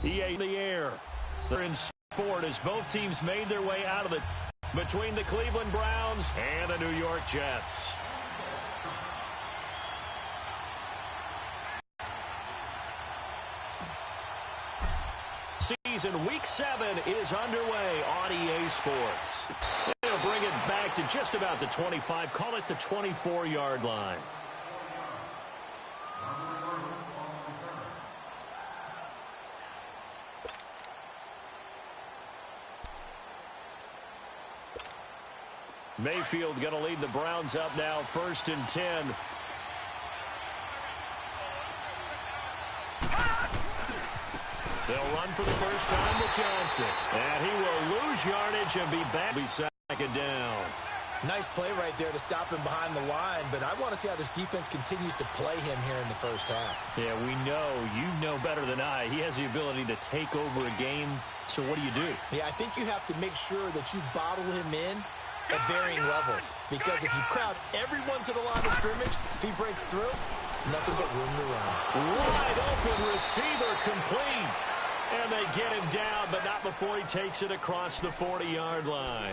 EA in the air. They're in sport as both teams made their way out of it between the Cleveland Browns and the New York Jets. Season Week 7 is underway on EA Sports. They'll bring it back to just about the 25, call it the 24-yard line. Mayfield going to lead the Browns up now, 1st and 10. They'll run for the first time with Johnson. And he will lose yardage and be back. Be second down. Nice play right there to stop him behind the line, but I want to see how this defense continues to play him here in the first half. Yeah, we know. You know better than I. He has the ability to take over a game. So what do you do? Yeah, I think you have to make sure that you bottle him in at varying levels. Because if you crowd everyone to the line of scrimmage, if he breaks through, it's nothing but room to run. Wide open receiver complete. And they get him down, but not before he takes it across the 40-yard line.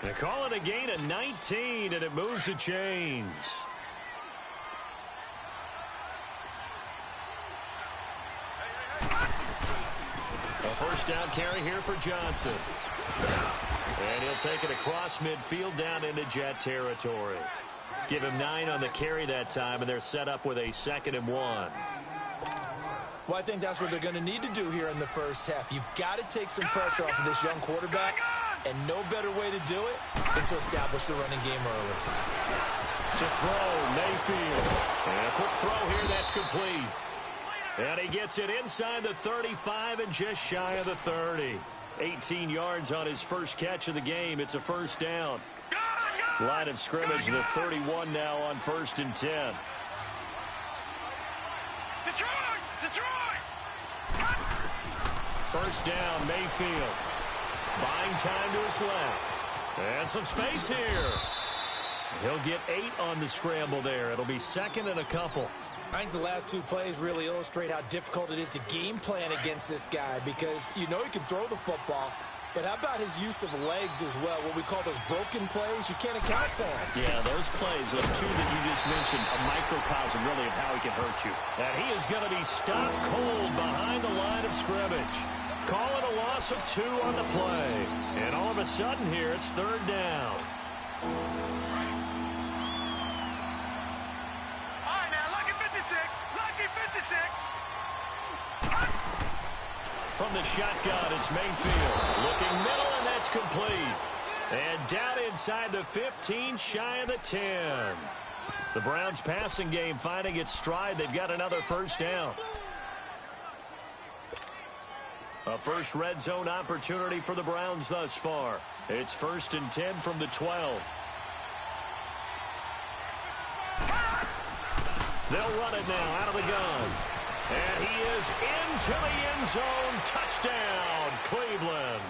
They call it a gain of 19, and it moves the chains. A first down carry here for Johnson. And he'll take it across midfield down into Jet territory. Give him 9 on the carry that time, and they're set up with a 2nd and 1. Well, I think that's what they're going to need to do here in the first half. You've got to take some pressure off of this young quarterback, and no better way to do it than to establish the running game early. To throw, Mayfield. And a quick throw here, that's complete. And he gets it inside the 35 and just shy of the 30. 18 yards on his first catch of the game. It's a first down. Line of scrimmage, the 31 now on 1st and 10. First down, Mayfield. Buying time to his left. And some space here. He'll get 8 on the scramble there. It'll be 2nd and a couple. I think the last 2 plays really illustrate how difficult it is to game plan against this guy because you know he can throw the football, but how about his use of legs as well? What we call those broken plays, you can't account for them. Yeah, those plays, those 2 that you just mentioned, a microcosm really of how he can hurt you. And he is going to be stopped cold behind the line of scrimmage. Call it a loss of 2 on the play. And all of a sudden here, it's 3rd down. All right, now, lucky 56. Lucky 56. From the shotgun, it's Mayfield. Looking middle, and that's complete. And down inside the 15, shy of the 10. The Browns' passing game finding its stride. They've got another first down. A first red zone opportunity for the Browns thus far. It's 1st and 10 from the 12. They'll run it now out of the gun. And he is into the end zone. Touchdown, Cleveland.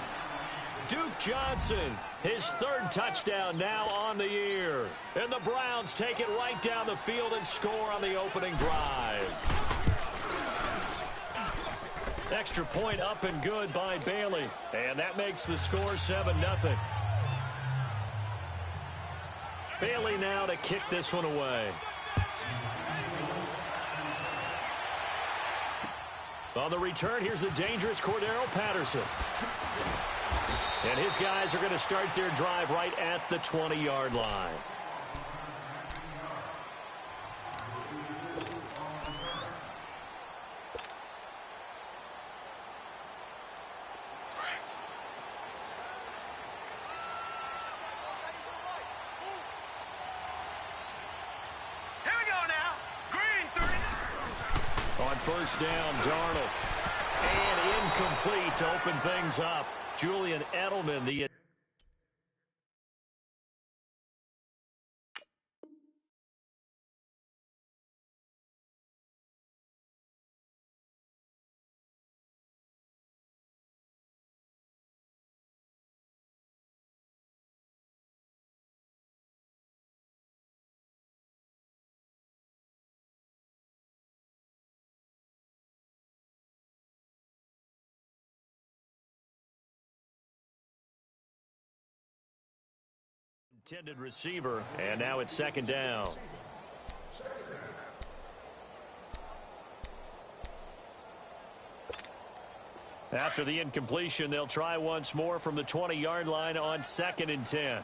Duke Johnson, his 3rd touchdown now on the year. And the Browns take it right down the field and score on the opening drive. Extra point up and good by Bailey. And that makes the score 7-0. Bailey now to kick this one away. On the return, here's the dangerous Cordero Patterson. And his guys are going to start their drive right at the 20-yard line. First down, Darnold. And incomplete to open things up. Julian Edelman, the Intended receiver, and now it's second down. After the incompletion, they'll try once more from the 20-yard line on 2nd and 10.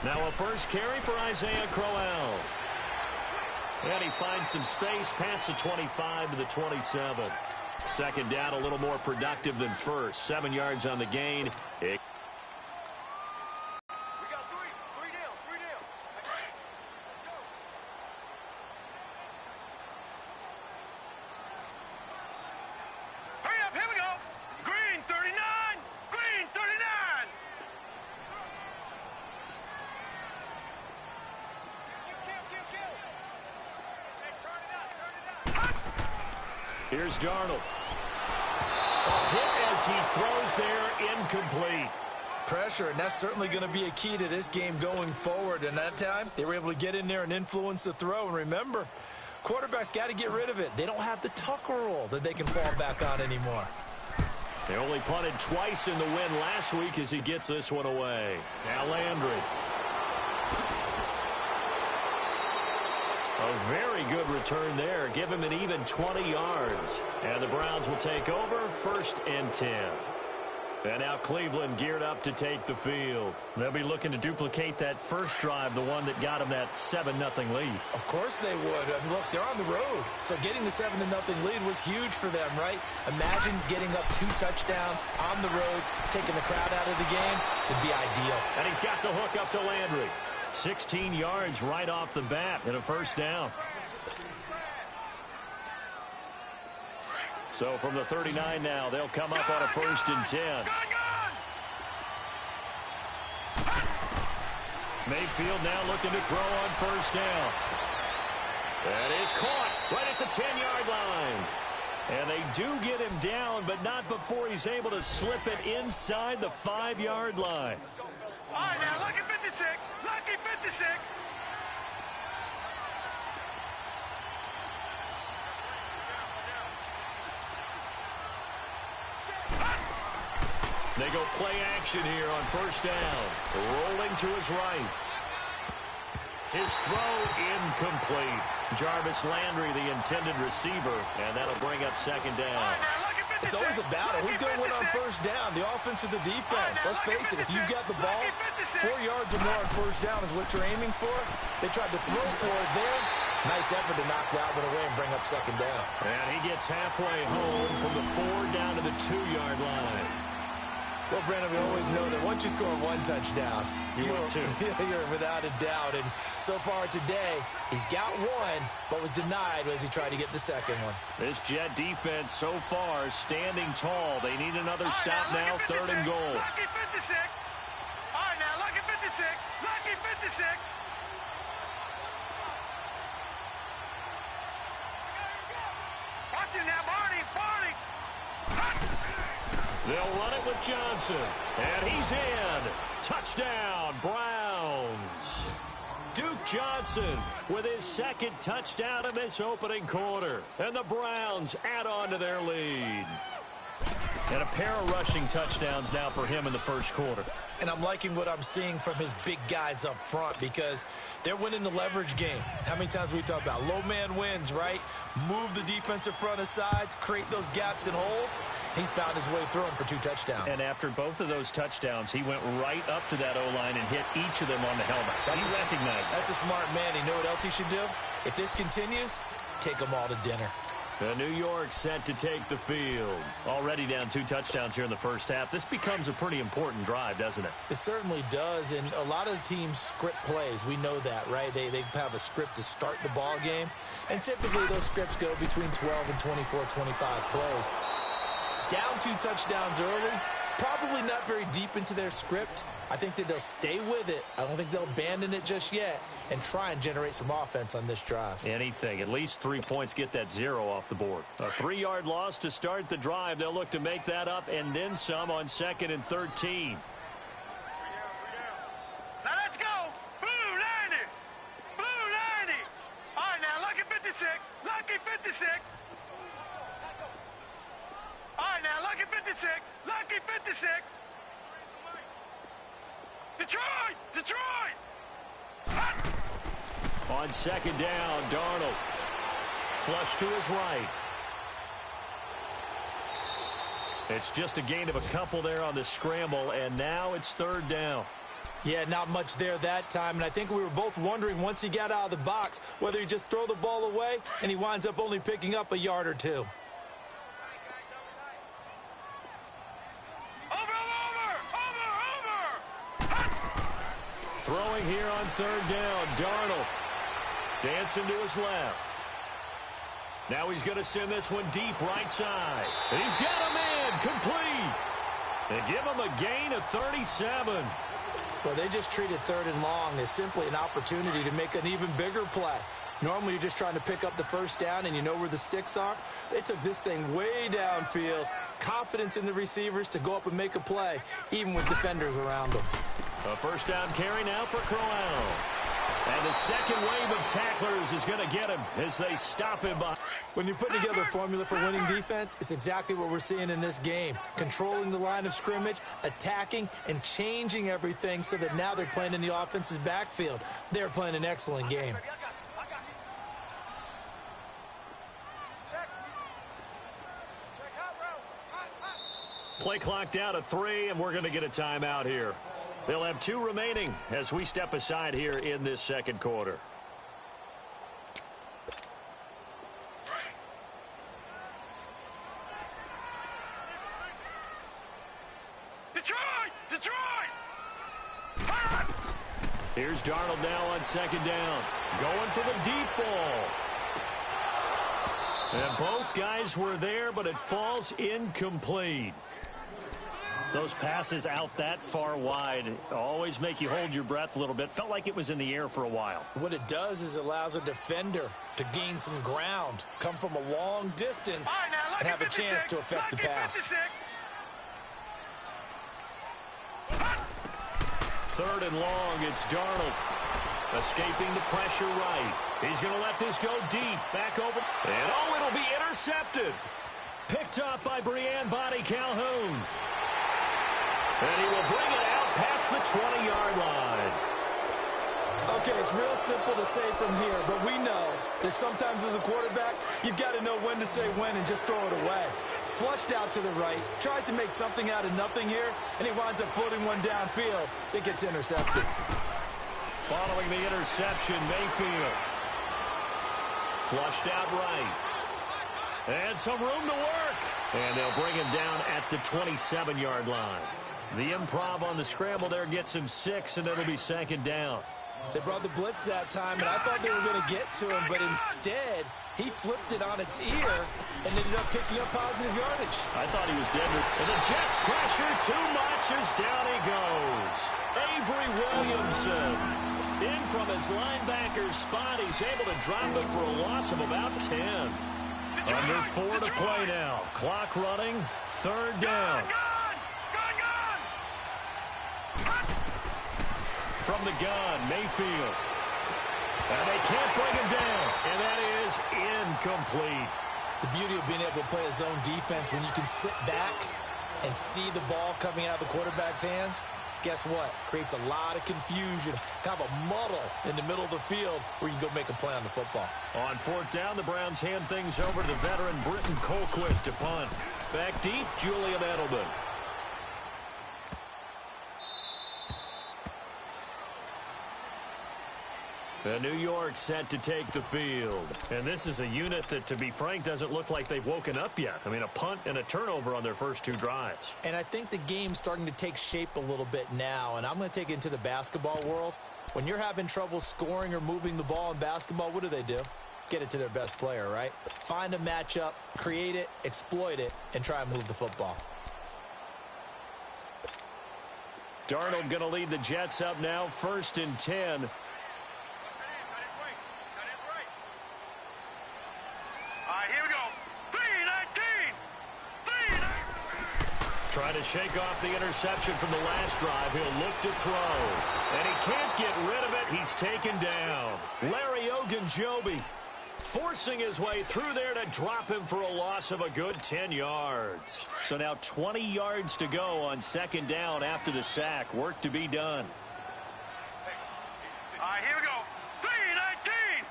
Now a first carry for Isaiah Crowell. And he finds some space past the 25 to the 27. Second down, a little more productive than first. 7 yards on the gain. We got three down. Go. Hurry up, here we go. Green 39. Green 39. Kill. Hey, turn it up. Here's Darnold. A hit as he throws there, incomplete. Pressure, and that's certainly going to be a key to this game going forward. And that time, they were able to get in there and influence the throw. And remember, quarterbacks got to get rid of it. They don't have the Tucker rule that they can fall back on anymore. They only punted twice in the win last week as he gets this one away. Now Landry. A very good return there. Give him an even 20 yards. And the Browns will take over 1st and 10. And now Cleveland geared up to take the field. They'll be looking to duplicate that first drive, the one that got them that 7-0 lead. Of course they would. I mean, look, they're on the road. So getting the 7-0 lead was huge for them, right? Imagine getting up 2 touchdowns on the road, taking the crowd out of the game. Would be ideal. And he's got the hook up to Landry. 16 yards right off the bat and a first down. So from the 39 now, they'll come up on a 1st and 10. Mayfield now looking to throw on 1st down. That is caught right at the 10-yard line. And they do get him down, but not before he's able to slip it inside the 5-yard line. All right, now, lucky 56. Lucky 56. They go play action here on 1st down. Rolling to his right. His throw incomplete. Jarvis Landry, the intended receiver, and that'll bring up 2nd down. It's always a battle. Who's going to win on 1st down, the offense or the defense? Let's face it, if you've got the ball, 4 yards or more on 1st down is what you're aiming for. They tried to throw for it there. Nice effort to knock that one away and bring up 2nd down. And he gets halfway home from the 4 down to the 2-yard line. Well, Brandon, we always know that once you score 1 touchdown, you're without a doubt. And so far today, he's got 1, but was denied as he tried to get the 2nd one. This Jet defense so far standing tall. They need another stop now, 3rd and goal. Lucky 56. All right, now, lucky 56. Lucky 56. Watch it now, Barney. They'll run it with Johnson. And he's in. Touchdown, Browns. Duke Johnson with his 2nd touchdown in this opening quarter. And the Browns add on to their lead. And a pair of rushing touchdowns now for him in the 1st quarter. And I'm liking what I'm seeing from his big guys up front because they're winning the leverage game. How many times we talk about low man wins, right? Move the defensive front aside, create those gaps and holes. He's found his way through them for 2 touchdowns. And after both of those touchdowns, he went right up to that O-line and hit each of them on the helmet. He recognized. That's a smart man. You know what else he should do? If this continues, take them all to dinner. New York set to take the field. Already down 2 touchdowns here in the 1st half. This becomes a pretty important drive, doesn't it? It certainly does, and a lot of the teams script plays. We know that, right? They have a script to start the ball game, and typically those scripts go between 12 and 24, 25 plays. Down 2 touchdowns early, probably not very deep into their script. I think that they'll stay with it. I don't think they'll abandon it just yet and try and generate some offense on this drive. Anything. At least 3 points, get that 0 off the board. A 3-yard loss to start the drive. They'll look to make that up and then some on 2nd and 13. Now let's go. Blue 90. Blue 90. All right, now, lucky 56. Lucky 56. All right. right, now, lucky 56. Lucky 56. Detroit! Detroit! On second down, Darnold. Flush to his right. It's just a gain of a couple there on the scramble, and now it's third down. Yeah, not much there that time, and I think we were both wondering once he got out of the box whether he just throw the ball away, and he winds up only picking up a yard or two. Throwing here on third down, Darnold. Dancing to his left. Now he's going to send this one deep right side. And he's got a man complete. And give him a gain of 37. Well, they just treated third and long as simply an opportunity to make an even bigger play. Normally, you're just trying to pick up the first down, and you know where the sticks are. They took this thing way downfield. Confidence in the receivers to go up and make a play, even with defenders around them. A first down carry now for Corral. And the second wave of tacklers is going to get him as they stop him by. When you put together a formula for winning defense, it's exactly what we're seeing in this game. Controlling the line of scrimmage, attacking, and changing everything so that now they're playing in the offense's backfield. They're playing an excellent game. Play clock down to 3, and we're going to get a timeout here. They'll have 2 remaining as we step aside here in this second quarter. Detroit! Detroit! Here's Darnold now on second down. Going for the deep ball. And both guys were there, but it falls incomplete. Those passes out that far wide always make you hold your breath a little bit. Felt like it was in the air for a while. What it does is allows a defender to gain some ground, come from a long distance, Right, now, and have a chance to affect the pass. 56. Third and long, it's Darnold. Escaping the pressure right. He's going to let this go deep. Back over. And oh, it'll be intercepted. Picked off by Brianne Body Calhoun. And he will bring it out past the 20-yard line. Okay, it's real simple to say from here, but we know that sometimes as a quarterback, you've got to know when to say when and just throw it away. Flushed out to the right, tries to make something out of nothing here, and he winds up floating one downfield that gets intercepted. Following the interception, Mayfield. Flushed out right. And some room to work. And they'll bring him down at the 27-yard line. The improv on the scramble there gets him 6, and it'll be second down. They brought the blitz that time, and I thought they were going to get to him, but instead, he flipped it on its ear and ended up picking up positive yardage. I thought he was dead. And the Jets pressure too much as down he goes. Avery Williamson in from his linebacker spot. He's able to drop it for a loss of about 10. Under 4 to play now. Clock running. Third down. From the gun, Mayfield. And they can't bring him down. And that is incomplete. The beauty of being able to play a zone defense when you can sit back and see the ball coming out of the quarterback's hands, guess what? Creates a lot of confusion, kind of a muddle in the middle of the field where you can go make a play on the football. On fourth down, the Browns hand things over to the veteran Britton Colquitt to punt. Back deep, Julian Edelman. And New York set to take the field. And this is a unit that, to be frank, doesn't look like they've woken up yet. I mean, a punt and a turnover on their first 2 drives. And I think the game's starting to take shape a little bit now. And I'm going to take it into the basketball world. When you're having trouble scoring or moving the ball in basketball, what do? Get it to their best player, right? Find a matchup, create it, exploit it, and try and move the football. Darnold going to lead the Jets up now, 1st and 10. Trying to shake off the interception from the last drive. He'll look to throw. And he can't get rid of it. He's taken down. Larry Ogunjobi. Forcing his way through there to drop him for a loss of a good 10 yards. So now 20 yards to go on second down after the sack. Work to be done. All right, here we go. 3-19.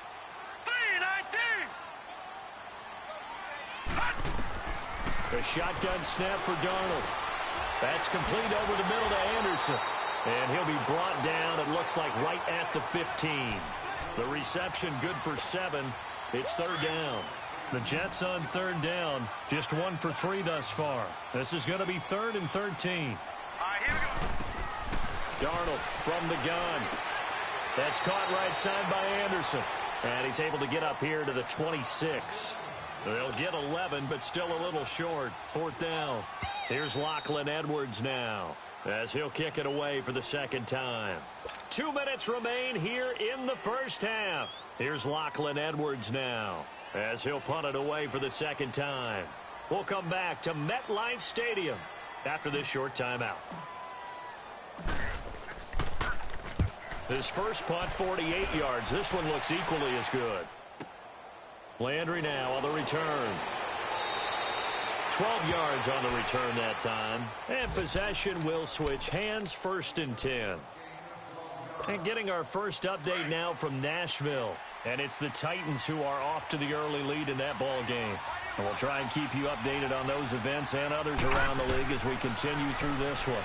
3-19. The shotgun snap for Darnold. That's complete over the middle to Anderson. And he'll be brought down, it looks like, right at the 15. The reception good for 7. It's third down. The Jets on third down, just 1 for 3 thus far. This is going to be 3rd and 13. All right, here we go. Darnold from the gun. That's caught right side by Anderson. And he's able to get up here to the 26. They'll get 11, but still a little short. 4th down. Here's Lachlan Edwards now, as he'll kick it away for the second time. 2 minutes remain here in the first half. Here's Lachlan Edwards now, as he'll punt it away for the second time. We'll come back to MetLife Stadium after this short timeout. His first punt, 48 yards. This one looks equally as good. Landry now on the return. 12 yards on the return that time. And possession will switch hands, 1st and 10. And getting our first update now from Nashville. And it's the Titans who are off to the early lead in that ball game. And we'll try and keep you updated on those events and others around the league as we continue through this one.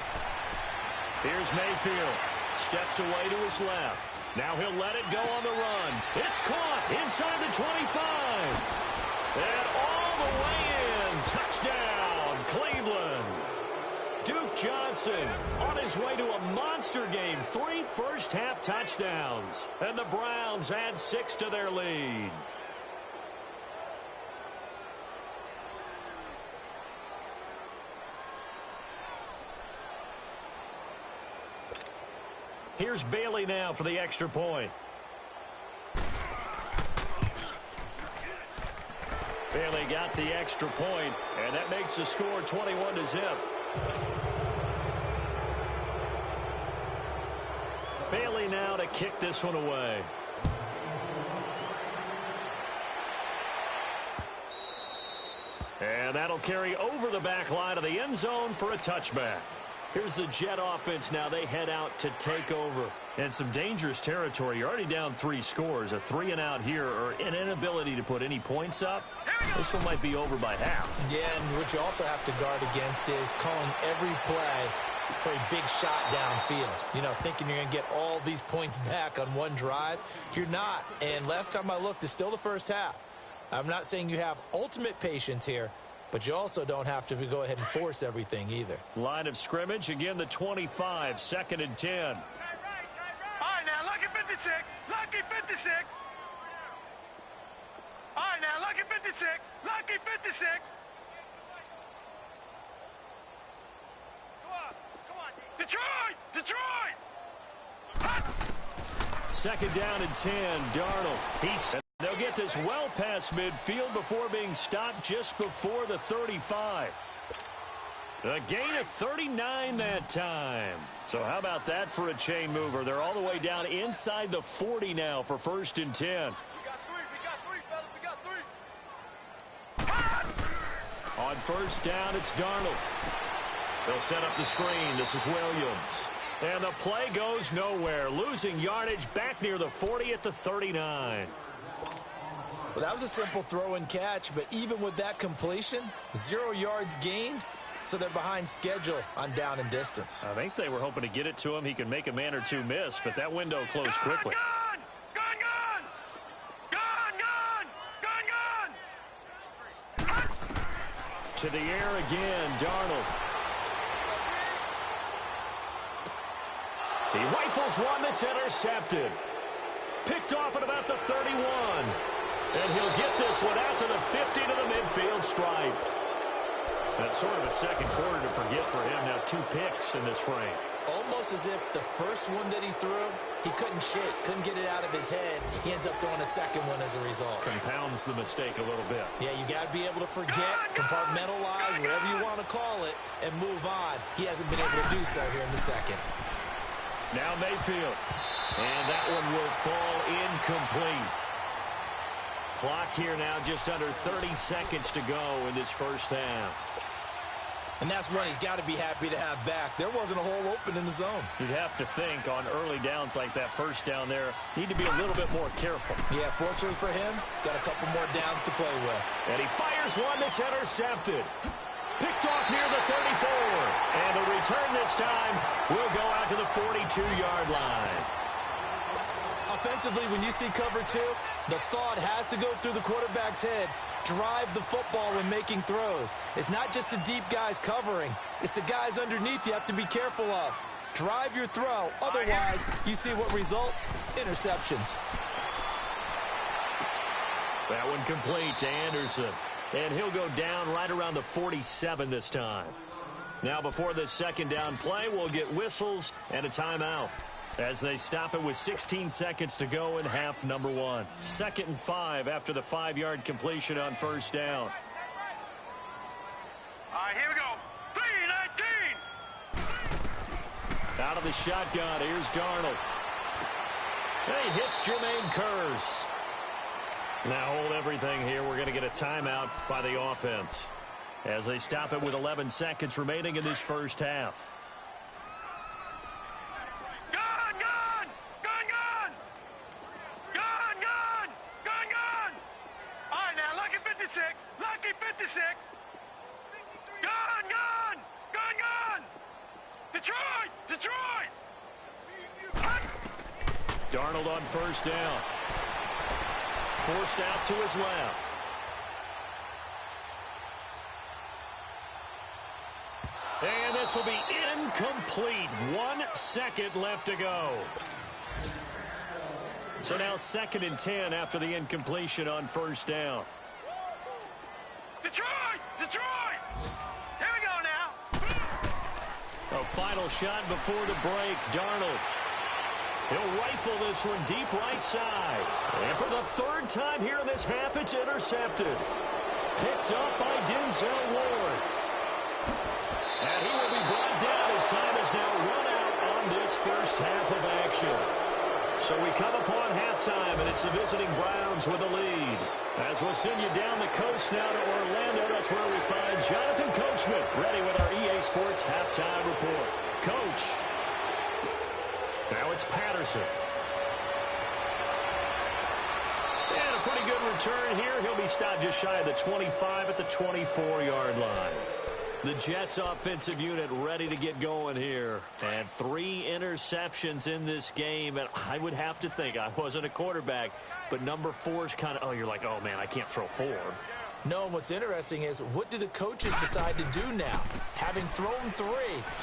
Here's Mayfield. Steps away to his left. Now he'll let it go on the run. It's caught inside the 25. And all the way in. Touchdown, Cleveland. Duke Johnson on his way to a monster game. 3 first-half touchdowns. And the Browns add 6 to their lead. Here's Bailey now for the extra point. Bailey got the extra point, and that makes the score 21-0. Bailey now to kick this one away. And that'll carry over the back line of the end zone for a touchback. Here's the Jet offense now. They head out to take over. And some dangerous territory. You're already down 3 scores. A 3-and-out here, or an inability to put any points up. This one might be over by half. Yeah, and what you also have to guard against is calling every play for a big shot downfield. You know, thinking you're going to get all these points back on one drive. You're not. And last time I looked, it's still the first half. I'm not saying you have ultimate patience here, but you also don't have to go ahead and force everything either. Line of scrimmage, again the 25, 2nd and 10. All right, now, lucky 56. Lucky 56. All right, now, lucky 56. Lucky 56. Come on. Detroit! Detroit! Hot. 2nd down and 10, Darnold. They'll get this well past midfield before being stopped just before the 35. A gain of 39 that time. So how about that for a chain mover? They're all the way down inside the 40 now for 1st and 10. We got three, fellas. We got 3. On 1st down, it's Darnold. They'll set up the screen. This is Williams. And the play goes nowhere. Losing yardage back near the 40 at the 39. Well, that was a simple throw and catch, but even with that completion, 0 yards gained, so they're behind schedule on down and distance. I think they were hoping to get it to him. He could make a man or two miss, but that window closed quickly. Gun! To the air again, Darnold. He rifles one that's intercepted. Picked off at about the 31. And he'll get this one out to the 50 to the midfield stripe. That's sort of a second quarter to forget for him. Now 2 picks in this frame. Almost as if the first one that he threw, he couldn't shake, couldn't get it out of his head. He ends up throwing a second one as a result. Compounds the mistake a little bit. Yeah, you got to be able to forget, compartmentalize, whatever you want to call it, and move on. He hasn't been able to do so here in the second. Now Mayfield. And that one will fall incomplete. clock here now, just under 30 seconds to go in this first half. And that's one he's got to be happy to have back. There wasn't a hole open in the zone. You'd have to think on early downs like that first down there, need to be a little bit more careful. Yeah, fortunately for him, got a couple more downs to play with. And he fires one that's intercepted. Picked off near the 34. And the return this time will go out to the 42-yard line. Offensively, when you see cover two, the thought has to go through the quarterback's head. Drive the football when making throws. It's not just the deep guys covering. It's the guys underneath you have to be careful of. Drive your throw. Otherwise, you see what results? Interceptions. That one complete to Anderson. And he'll go down right around the 47 this time. Now before this second down play, we'll get whistles and a timeout as they stop it with 16 seconds to go in half number one. 2nd and 5 after the 5-yard completion on first down. All right, here we go. 3-19. Out of the shotgun, here's Darnold. And he hits Jermaine Kearse. Now hold everything here. We're going to get a timeout by the offense as they stop it with 11 seconds remaining in this first half. Lucky 56. Gun. Detroit. Darnold on first down. Forced out to his left. And this will be incomplete. 1 second left to go. So now 2nd and 10 after the incompletion on first down. Detroit! Here we go now. A final shot before the break. Darnold. He'll rifle this one deep right side. And for the 3rd time here in this half, it's intercepted. Picked up by Denzel Ward. And he will be brought down as time is now run out on this first half of action. So we come upon halftime, and it's the visiting Browns with a lead. As we'll send you down the coast now to Orlando, that's where we find Jonathan Coachman, ready with our EA Sports Halftime Report. Coach. Now it's Patterson. And a pretty good return here. He'll be stopped just shy of the 25 at the 24-yard line. The Jets offensive unit ready to get going here. And 3 interceptions in this game. And I would have to think, I wasn't a quarterback, but number 4 is kind of, you're like, oh, man, I can't throw 4. No, what's interesting is what do the coaches decide to do now? Having thrown 3,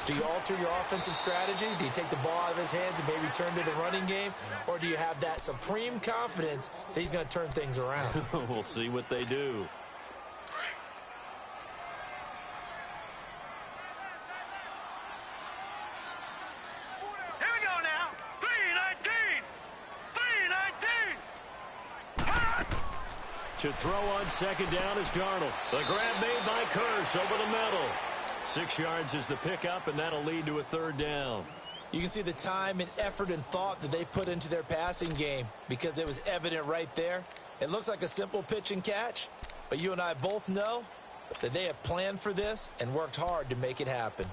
do you alter your offensive strategy? Do you take the ball out of his hands and maybe turn to the running game? Or do you have that supreme confidence that he's going to turn things around? We'll see what they do. To throw on second down is Darnold. The grab made by Kearse over the middle. 6 yards is the pickup, and that'll lead to a 3rd down. You can see the time and effort and thought that they put into their passing game because it was evident right there. It looks like a simple pitch and catch, but you and I both know that they have planned for this and worked hard to make it happen.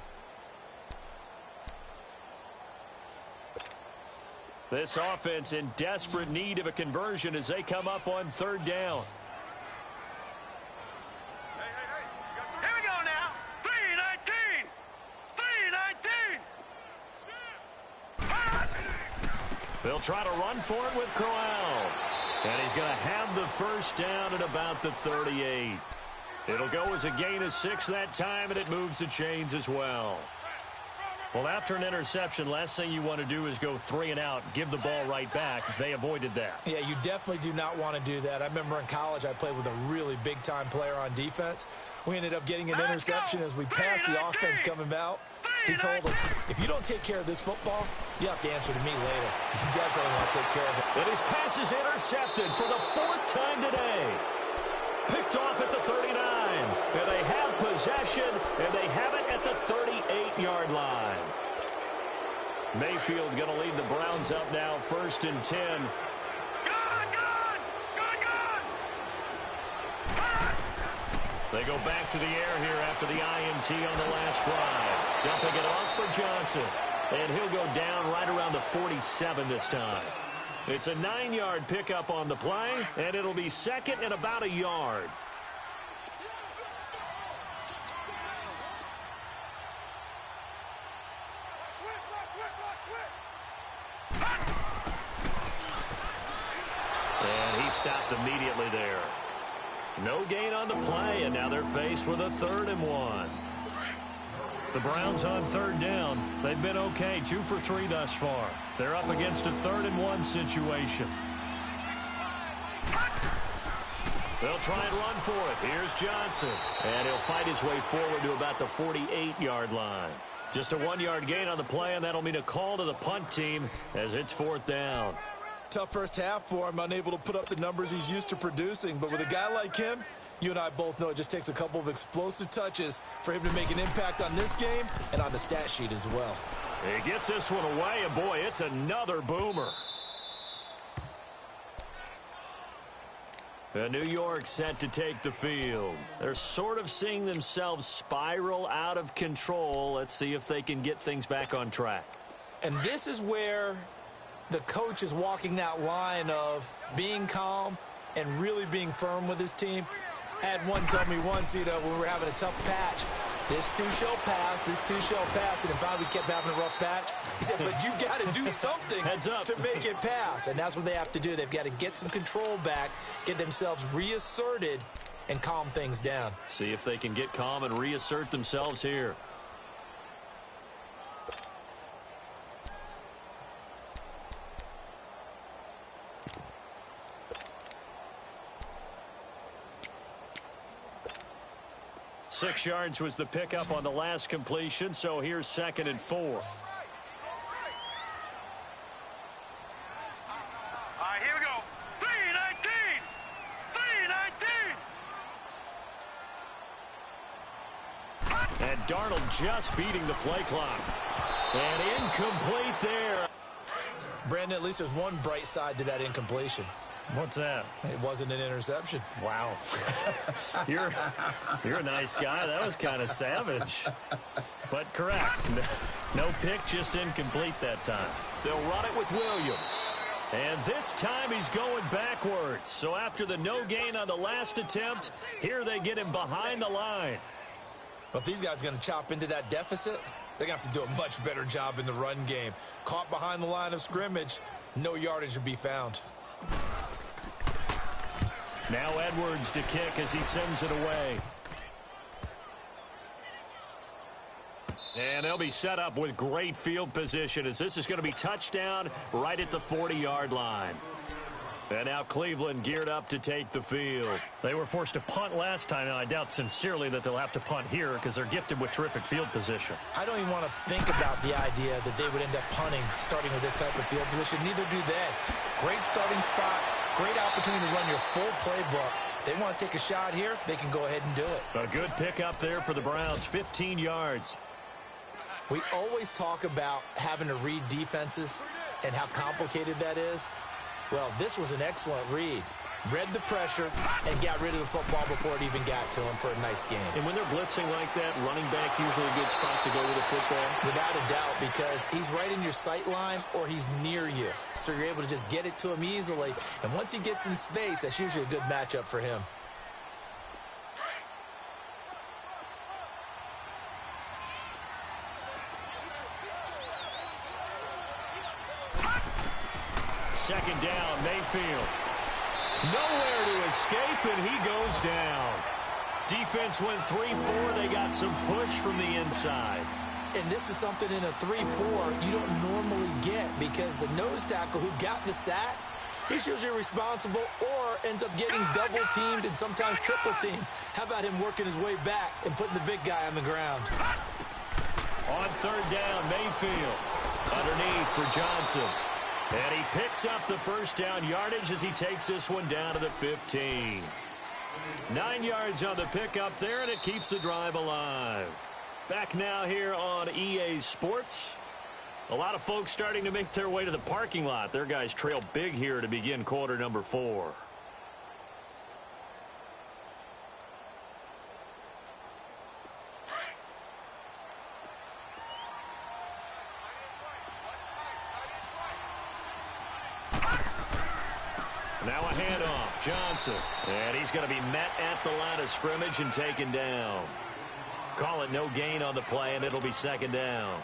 This offense in desperate need of a conversion as they come up on 3rd down. Here we go now. 3-19. They'll try to run for it with Crowell. And he's going to have the first down at about the 38. It'll go as a gain of 6 that time, and it moves the chains as well. Well, after an interception, last thing you want to do is go 3 and out, give the ball right back. They avoided that. Yeah, you definitely do not want to do that. I remember in college I played with a really big-time player on defense. We ended up getting an interception as we passed the offense coming out. He told him, if you don't take care of this football, you have to answer to me later. You definitely want to take care of it. And his pass is intercepted for the 4th time today. Picked off at the 39. And they have possession, and they have it at the 38-yard line. Mayfield going to lead the Browns up now, 1st and 10. They go back to the air here after the INT on the last drive. Dumping it off for Johnson. And he'll go down right around the 47 this time. It's a 9-yard pickup on the play, and it'll be second and about a yard. And he stopped immediately there. No gain on the play, and now they're faced with a 3rd and 1. The Browns on 3rd down. They've been okay, 2 for 3 thus far. They're up against a 3rd and 1 situation. They'll try and run for it. Here's Johnson. And he'll fight his way forward to about the 48-yard line. Just a 1-yard gain on the play, and that'll mean a call to the punt team as it's 4th down. Tough first half for him, unable to put up the numbers he's used to producing. But with a guy like him, you and I both know it just takes a couple of explosive touches for him to make an impact on this game and on the stat sheet as well. He gets this one away, and boy, it's another boomer. New York set to take the field. They're sort of seeing themselves spiral out of control. Let's see if they can get things back on track. And this is where the coach is walking that line of being calm and really being firm with his team. I had one tell me once, when we were having a tough patch, this too shall pass, this too shall pass. And finally we kept having a rough patch. He said, but you got to do something to make it pass. And that's what they have to do. They've got to get some control back, get themselves reasserted, and calm things down. See if they can get calm and reassert themselves here. Six yards was the pickup on the last completion, so here's 2nd and 4. All right, here we go. 3-19. 3-19. And Darnold just beating the play clock. And incomplete there. Brandon, at least there's one bright side to that incompletion. What's that? It wasn't an interception. Wow. You're a nice guy. That was kind of savage. But correct. No pick, just incomplete that time. They'll run it with Williams. And this time he's going backwards. So after the no gain on the last attempt, here they get him behind the line. But if these guys are going to chop into that deficit, they're going to have to do a much better job in the run game. Caught behind the line of scrimmage, no yardage to be found. Now Edwards to kick as he sends it away. And they'll be set up with great field position as this is going to be touchdown right at the 40-yard line. And now Cleveland geared up to take the field. They were forced to punt last time, and I doubt sincerely that they'll have to punt here because they're gifted with terrific field position. I don't even want to think about the idea that they would end up punting starting with this type of field position. Neither do they. Great starting spot, great opportunity to run your full playbook. If they want to take a shot here, they can go ahead and do it. A good pickup there for the Browns, 15 yards. We always talk about having to read defenses and how complicated that is. Well, this was an excellent read. Read the pressure and got rid of the football before it even got to him for a nice game. And when they're blitzing like that, running back usually a good spot to go with the football? Without a doubt, because he's right in your sight line or he's near you. So you're able to just get it to him easily. And once he gets in space, that's usually a good matchup for him. Second down, Mayfield. Nowhere to escape, and he goes down. Defense went 3-4. They got some push from the inside. And this is something in a 3-4 you don't normally get because the nose tackle who got the sack, he's usually responsible or ends up getting double-teamed and sometimes triple-teamed. How about him working his way back and putting the big guy on the ground? On third down, Mayfield. Underneath for Johnson. And he picks up the first down yardage as he takes this one down to the 15. 9 yards on the pickup there, and it keeps the drive alive. Back now here on EA Sports. A lot of folks starting to make their way to the parking lot. Their guys trail big here to begin quarter number 4. Now a handoff. Johnson. And he's going to be met at the line of scrimmage and taken down. Call it no gain on the play, and it'll be second down.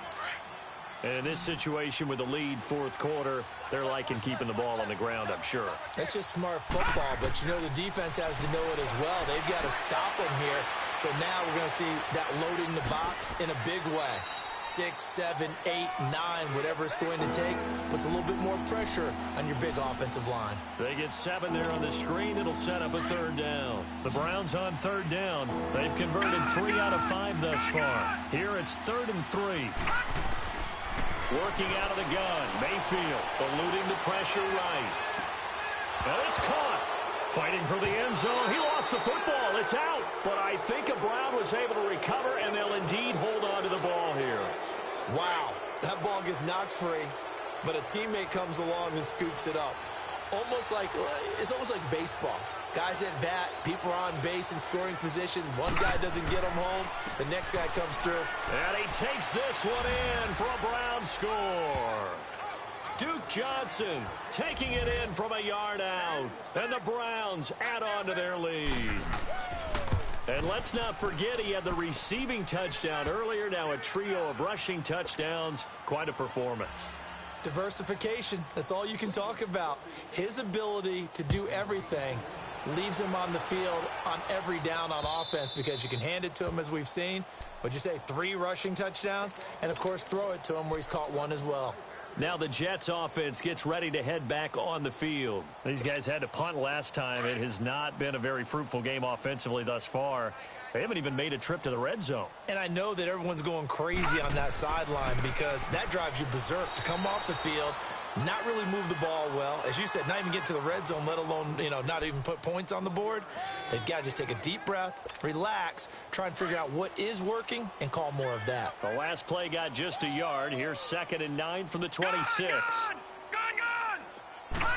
And in this situation with the lead fourth quarter, they're liking keeping the ball on the ground, I'm sure. It's just smart football, but you know the defense has to know it as well. They've got to stop them here. So now we're going to see that loading the box in a big way. 6, 7, 8, 9, whatever it's going to take, puts a little bit more pressure on your big offensive line. They get 7 there on the screen. It'll set up a third down. The Browns on third down. They've converted 3 out of 5 thus far. Here it's 3rd and 3. Working out of the gun. Mayfield eluding the pressure right. And it's caught. Fighting for the end zone. He lost the football. It's out. But I think a Brown was able to recover, and they'll indeed hold on to the ball here. Wow. That ball gets knocked free, but a teammate comes along and scoops it up. It's almost like baseball. Guys at bat, people are on base in scoring position. One guy doesn't get them home. The next guy comes through. And he takes this one in for a Brown score. Duke Johnson taking it in from a yard out. And the Browns add on to their lead. And let's not forget he had the receiving touchdown earlier. Now a trio of rushing touchdowns. Quite a performance. Diversification, that's all you can talk about. His ability to do everything leaves him on the field on every down on offense because you can hand it to him as we've seen. What'd you say, 3 rushing touchdowns? And, of course, throw it to him where he's caught 1 as well. Now the Jets offense gets ready to head back on the field. These guys had to punt last time. It has not been a very fruitful game offensively thus far. They haven't even made a trip to the red zone. And I know that everyone's going crazy on that sideline because that drives you berserk to come off the field, not really move the ball well. As you said, not even get to the red zone, let alone, not even put points on the board. They've got to just take a deep breath, relax, try and figure out what is working, and call more of that. The last play got just a yard. Here's 2nd and 9 from the 26. Gone!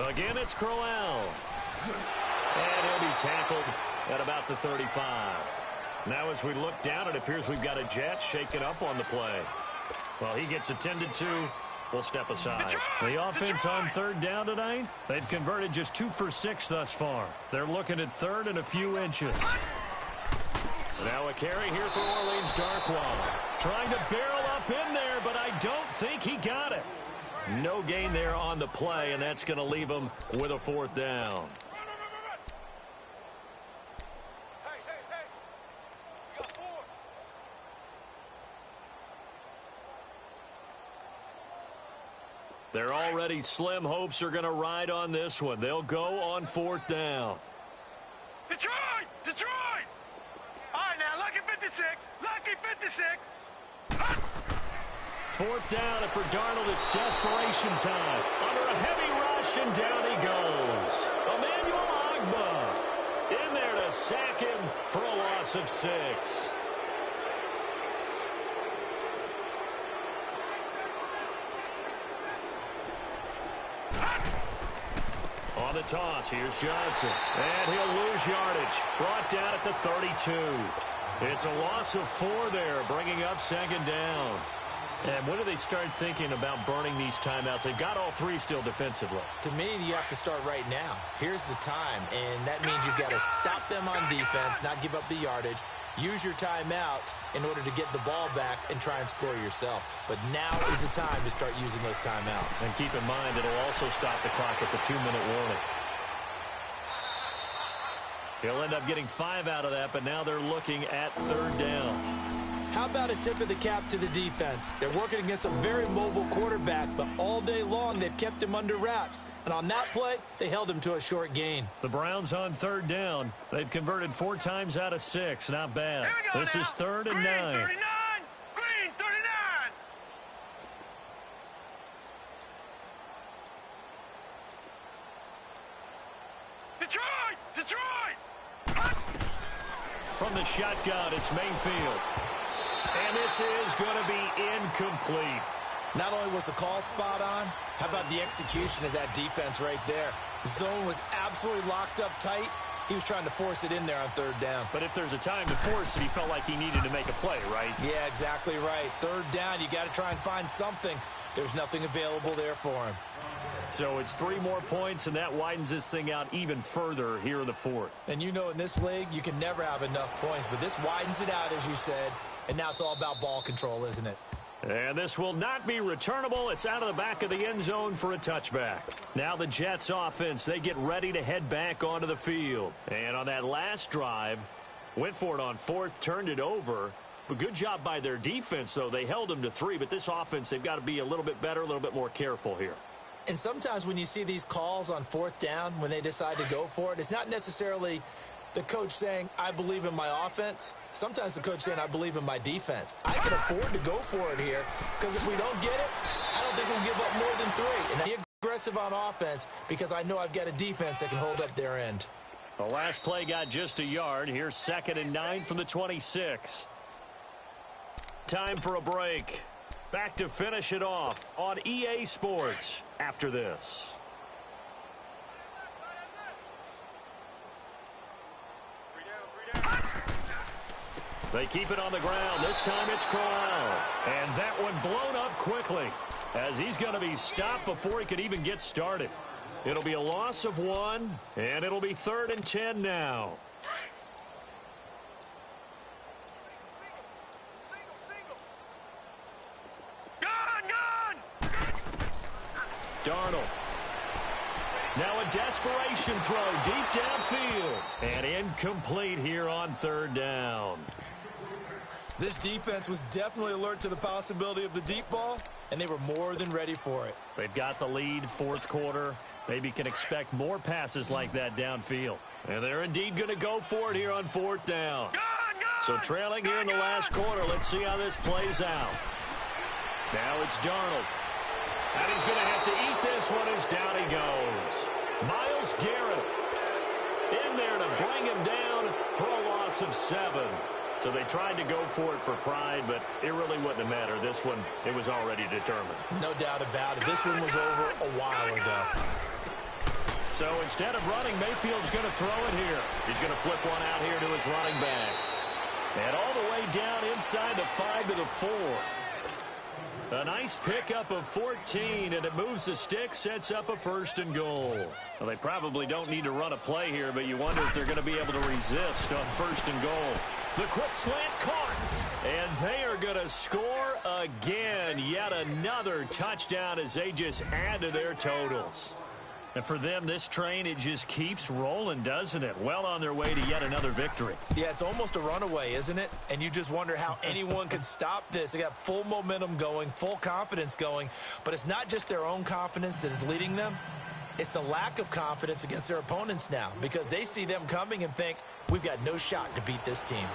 Again, it's Crowell. And he'll be tackled at about the 35. Now as we look down, it appears we've got a Jet shaken up on the play. Well, he gets attended to. We'll step aside. The offense on 3rd down tonight, they've converted just 2 for 6 thus far. They're looking at 3rd and a few inches. Now a carry here for Orleans Darkwa. Trying to barrel up in there, but I don't think he got it. No gain there on the play, and that's going to leave him with a 4th down. Their already slim hopes are going to ride on this one. They'll go on 4th down. Detroit! Detroit! All right, now, lucky 56. Lucky 56. 4th down, and for Darnold, it's desperation time. Under a heavy rush, and down he goes. Emmanuel Ogbah in there to sack him for a loss of 6. On the toss, here's Johnson. And he'll lose yardage. Brought down at the 32. It's a loss of 4 there, bringing up 2nd down. And when do they start thinking about burning these timeouts? They've got all 3 still defensively. To me, you have to start right now. Here's the time, and that means you've got to stop them on defense, not give up the yardage. Use your timeouts in order to get the ball back and try and score yourself. But now is the time to start using those timeouts. And keep in mind, it'll also stop the clock at the 2-minute warning. He'll end up getting 5 out of that, but now they're looking at 3rd down. How about a tip of the cap to the defense? They're working against a very mobile quarterback, but all day long they've kept him under wraps. And on that play, they held him to a short gain. The Browns on 3rd down. They've converted 4 times out of 6. Not bad. This is 3rd and 9. Green 39! Green 39! Detroit! Detroit! From the shotgun, it's Mayfield. And this is going to be incomplete. Not only was the call spot on, how about the execution of that defense right there? The zone was absolutely locked up tight. He was trying to force it in there on 3rd down. But if there's a time to force it, he felt like he needed to make a play, right? Yeah, exactly right. 3rd down, you got to try and find something. There's nothing available there for him. So it's 3 more points, and that widens this thing out even further here in the fourth. And you know in this league, you can never have enough points, but this widens it out, as you said, and now it's all about ball control, isn't it? And this will not be returnable. It's out of the back of the end zone for a touchback. Now the Jets offense, they get ready to head back onto the field. And on that last drive, went for it on 4th, turned it over. But good job by their defense, though. They held them to 3, but this offense, they've got to be a little bit better, a little bit more careful here. And sometimes when you see these calls on 4th down, when they decide to go for it, it's not necessarily the coach saying, I believe in my offense. Sometimes the coach saying, I believe in my defense. I can afford to go for it here because if we don't get it, I don't think we'll give up more than 3. And be aggressive on offense because I know I've got a defense that can hold up their end. The last play got just a yard. Here's 2nd and 9 from the 26. Time for a break. Back to finish it off on EA Sports after this. They keep it on the ground. This time it's Corral. And that one blown up quickly as he's going to be stopped before he could even get started. It'll be a loss of 1, and it'll be 3rd and 10 now. Darnold. Now a desperation throw deep downfield. And incomplete here on 3rd down. This defense was definitely alert to the possibility of the deep ball, and they were more than ready for it. They've got the lead, 4th quarter. Maybe can expect more passes like that downfield. And they're indeed going to go for it here on 4th down. So trailing here in the last quarter. Let's see how this plays out. Now it's Darnold. And he's going to have to eat this one as down he goes. Myles Garrett in there to bring him down for a loss of 7. So they tried to go for it for pride, but it really wouldn't have mattered. This one, it was already determined. No doubt about it. This one was over a while ago. So instead of running, Mayfield's going to throw it here. He's going to flip one out here to his running back. And all the way down inside the 5 to the 4. A nice pickup of 14, and it moves the stick, sets up a 1st and goal. Well, they probably don't need to run a play here, but you wonder if they're going to be able to resist on 1st and goal. The quick slant caught, and they are going to score again. Yet another touchdown as they just add to their totals. And for them, this train, it just keeps rolling, doesn't it? Well on their way to yet another victory. Yeah, it's almost a runaway, isn't it? And you just wonder how anyone could stop this. They got full momentum going, full confidence going. But it's not just their own confidence that is leading them. It's the lack of confidence against their opponents now because they see them coming and think, we've got no shot to beat this team.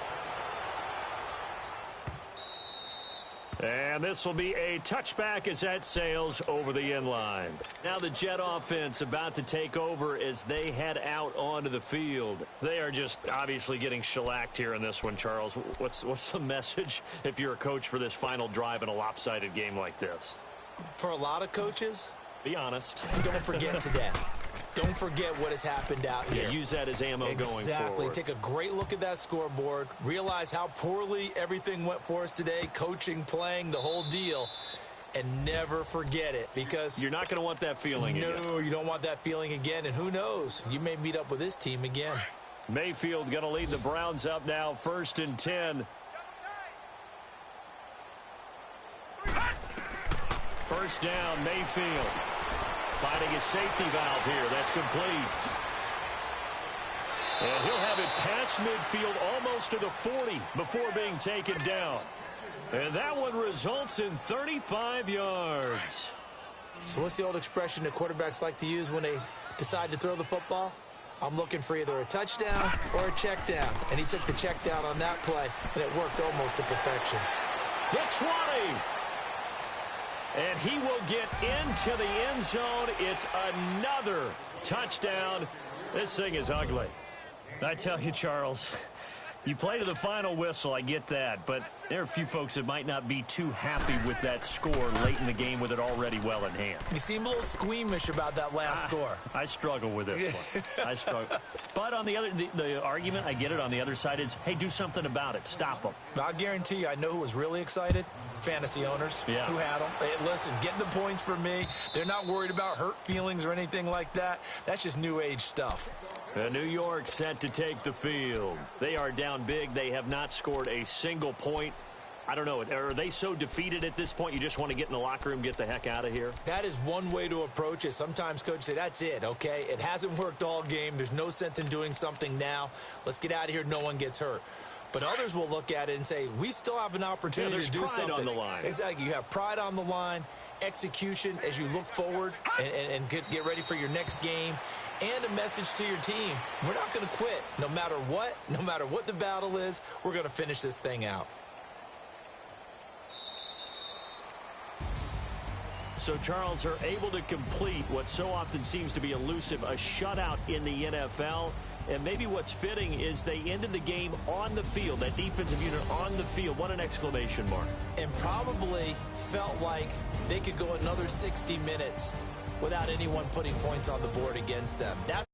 And this will be a touchback as that sails over the end line. Now the Jet offense about to take over as they head out onto the field. They are just obviously getting shellacked here in this one, Charles. What's the message if you're a coach for this final drive in a lopsided game like this? For a lot of coaches, be honest. Don't forget today. Don't forget what has happened out here. Yeah, use that as ammo going forward. Exactly. Take a great look at that scoreboard. Realize how poorly everything went for us today. Coaching, playing, the whole deal. And never forget it because you're not going to want that feeling again. No, you don't want that feeling again. And who knows? You may meet up with this team again. Mayfield going to lead the Browns up now. 1st and 10. 1st down, Mayfield. Finding a safety valve here. That's complete. And he'll have it past midfield almost to the 40 before being taken down. And that one results in 35 yards. So what's the old expression that quarterbacks like to use when they decide to throw the football? I'm looking for either a touchdown or a check down. And he took the check down on that play, and it worked almost to perfection. The 20. And he will get into the end zone. It's another touchdown. This thing is ugly. I tell you, Charles, you play to the final whistle, I get that. But there are a few folks that might not be too happy with that score late in the game with it already well in hand. You seem a little squeamish about that last score. I struggle with this one. I struggle. But on the other, the argument, I get it, on the other side is, hey, do something about it. Stop them. I guarantee you, I know who was really excited. fantasy owners Yeah. who had them. Hey, listen, getting the points for me. They're not worried about hurt feelings or anything like that. That's just new age stuff. New York set to take the field. They are down big. They have not scored a single point. I don't know. Are they so defeated at this point you just want to get in the locker room, get the heck out of here? That is one way to approach it. Sometimes coaches say, that's it, okay? It hasn't worked all game. There's no sense in doing something now. Let's get out of here. No one gets hurt. But others will look at it and say, we still have an opportunity to do something. There's pride on the line. Exactly. You have pride on the line, execution as you look forward and get ready for your next game, and a message to your team. We're not going to quit. No matter what the battle is, we're going to finish this thing out. So Charles are able to complete what so often seems to be elusive, a shutout in the NFL. And maybe what's fitting is they ended the game on the field, that defensive unit on the field. What an exclamation mark. And probably felt like they could go another 60 minutes without anyone putting points on the board against them. That's